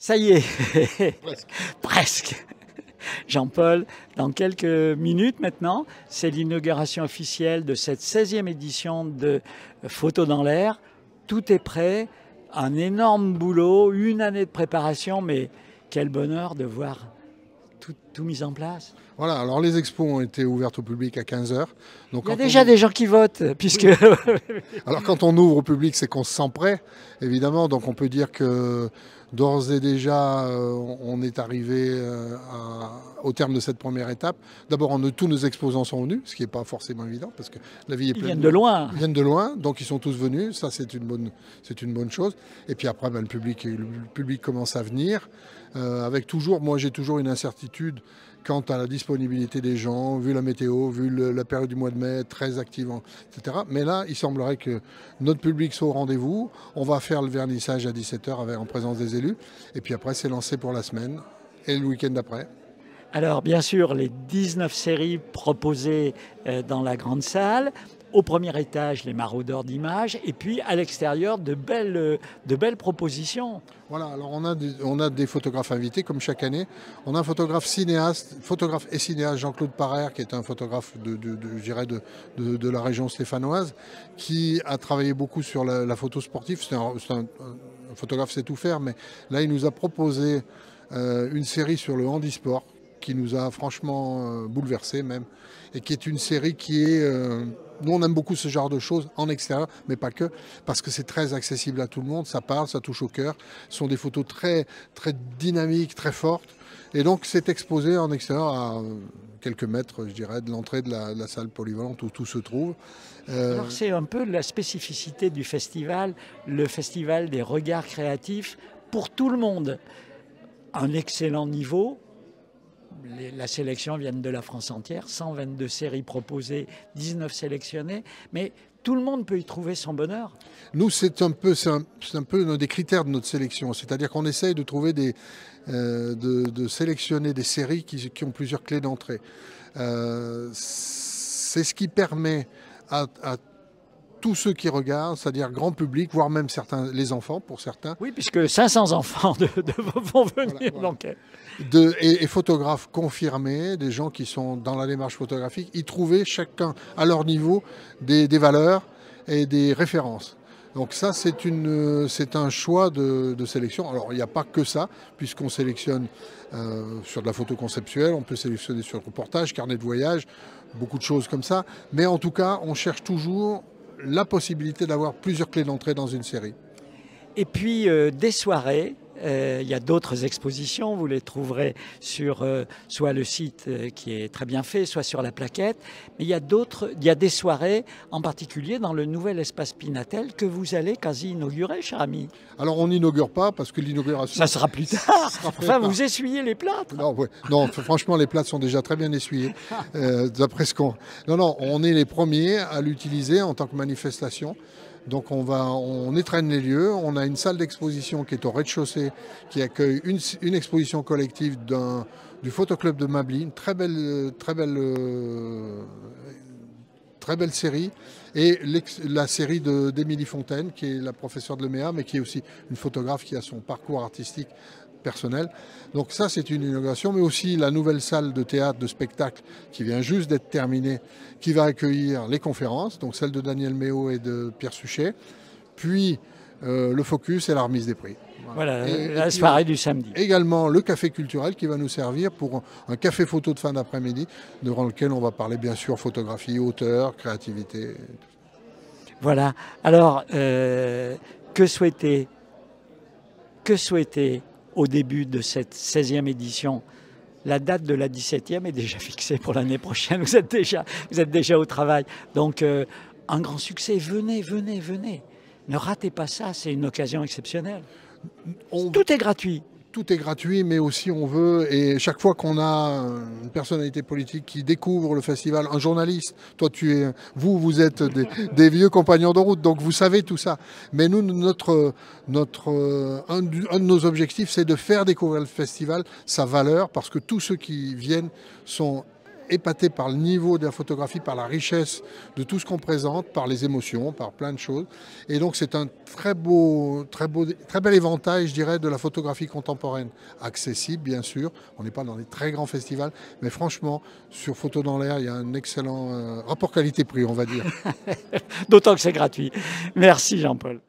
Ça y est, Presque. presque. Jean-Paul, dans quelques minutes maintenant, c'est l'inauguration officielle de cette 16e édition de Photos dans l'air. Tout est prêt, un énorme boulot, une année de préparation, mais quel bonheur de voir tout mis en place. Voilà, alors les expos ont été ouvertes au public à 15 heures. Donc Il y a déjà des gens qui votent, puisque... Alors quand on ouvre au public, c'est qu'on se sent prêt, évidemment. Donc on peut dire que d'ores et déjà, on est arrivé au terme de cette première étape. D'abord, tous nos exposants sont venus, ce qui n'est pas forcément évident, parce que la vie est pleine. Ils viennent de loin. Ils viennent de loin, donc ils sont tous venus. Ça, c'est une bonne chose. Et puis après, le public commence à venir. Avec toujours, moi j'ai toujours une incertitude quant à la disponibilité des gens, vu la météo, vu la période du mois de mai, très active, etc. Mais là, il semblerait que notre public soit au rendez-vous. On va faire le vernissage à 17h en présence des élus. Et puis après, c'est lancé pour la semaine et le week-end d'après. Alors, bien sûr, les 19 séries proposées dans la grande salle. Au premier étage, les maraudeurs d'images. Et puis, à l'extérieur, de belles propositions. Voilà, alors on a des photographes invités, comme chaque année. On a un photographe et cinéaste, Jean-Claude Parère, qui est un photographe de la région stéphanoise, qui a travaillé beaucoup sur la photo sportive. C'est un photographe sait tout faire, mais là, il nous a proposé une série sur le handisport, qui nous a franchement bouleversés même, et qui est une série qui est... nous, on aime beaucoup ce genre de choses en extérieur, mais pas que, parce que c'est très accessible à tout le monde, ça parle, ça touche au cœur. Ce sont des photos très, très dynamiques, très fortes. Et donc, c'est exposé en extérieur à quelques mètres, je dirais, de l'entrée de la salle polyvalente où tout se trouve. Alors, c'est un peu la spécificité du festival, le festival des regards créatifs pour tout le monde. Un excellent niveau. La sélection vient de la France entière, 122 séries proposées, 19 sélectionnées, mais tout le monde peut y trouver son bonheur. Nous, c'est un peu un des critères de notre sélection, c'est-à-dire qu'on essaye de trouver de sélectionner des séries qui ont plusieurs clés d'entrée. C'est ce qui permet à tous ceux qui regardent, c'est-à-dire grand public, voire même les enfants pour certains. Oui, puisque 500 enfants vont venir. Voilà. Donc... Et photographes confirmés, des gens qui sont dans la démarche photographique, y trouver chacun à leur niveau des valeurs et des références. Donc ça, c'est un choix de sélection. Alors il n'y a pas que ça, puisqu'on sélectionne sur de la photo conceptuelle, on peut sélectionner sur le reportage, carnet de voyage, beaucoup de choses comme ça. Mais en tout cas, on cherche toujours la possibilité d'avoir plusieurs clés d'entrée dans une série. Et puis des soirées. Il y a d'autres expositions, vous les trouverez sur soit le site qui est très bien fait, soit sur la plaquette. Mais il y a des soirées, en particulier dans le nouvel espace Pinatel, que vous allez quasi inaugurer, cher ami. Alors on n'inaugure pas, parce que l'inauguration... Ça sera plus tard. Enfin, vous essuyez les plâtres. Non, franchement, les plâtres sont déjà très bien essuyés, d'après ce qu'on... Non, on est les premiers à l'utiliser en tant que manifestation. Donc on étraîne les lieux, on a une salle d'exposition qui est au rez-de-chaussée, qui accueille une exposition collective du photoclub de Mably, une très belle série, et la série d'Émilie Fontaine, qui est la professeure de l'EMEA, mais qui est aussi une photographe qui a son parcours artistique personnel. Donc ça, c'est une inauguration, mais aussi la nouvelle salle de théâtre, de spectacle, qui vient juste d'être terminée, qui va accueillir les conférences, donc celle de Daniel Méo et de Pierre Suchet, puis le focus et la remise des prix. Voilà, la soirée du samedi. Également le café culturel qui va nous servir pour un café photo de fin d'après-midi, durant lequel on va parler bien sûr photographie, auteur, créativité. Voilà, alors que souhaiter au début de cette 16e édition? La date de la 17e est déjà fixée pour l'année prochaine. Vous êtes déjà au travail. Donc, un grand succès. Venez. Ne ratez pas ça. C'est une occasion exceptionnelle. Tout est gratuit. Tout est gratuit, mais aussi on veut, et chaque fois qu'on a une personnalité politique qui découvre le festival, un journaliste, toi vous êtes des vieux compagnons de route, donc vous savez tout ça. Mais nous, un de nos objectifs, c'est de faire découvrir le festival, sa valeur, parce que tous ceux qui viennent sont épaté par le niveau de la photographie, par la richesse de tout ce qu'on présente, par les émotions, par plein de choses. Et donc c'est un très bel éventail, je dirais, de la photographie contemporaine. Accessible, bien sûr. On n'est pas dans des très grands festivals, mais franchement, sur Photo dans l'air, il y a un excellent rapport qualité-prix, on va dire. D'autant que c'est gratuit. Merci Jean-Paul.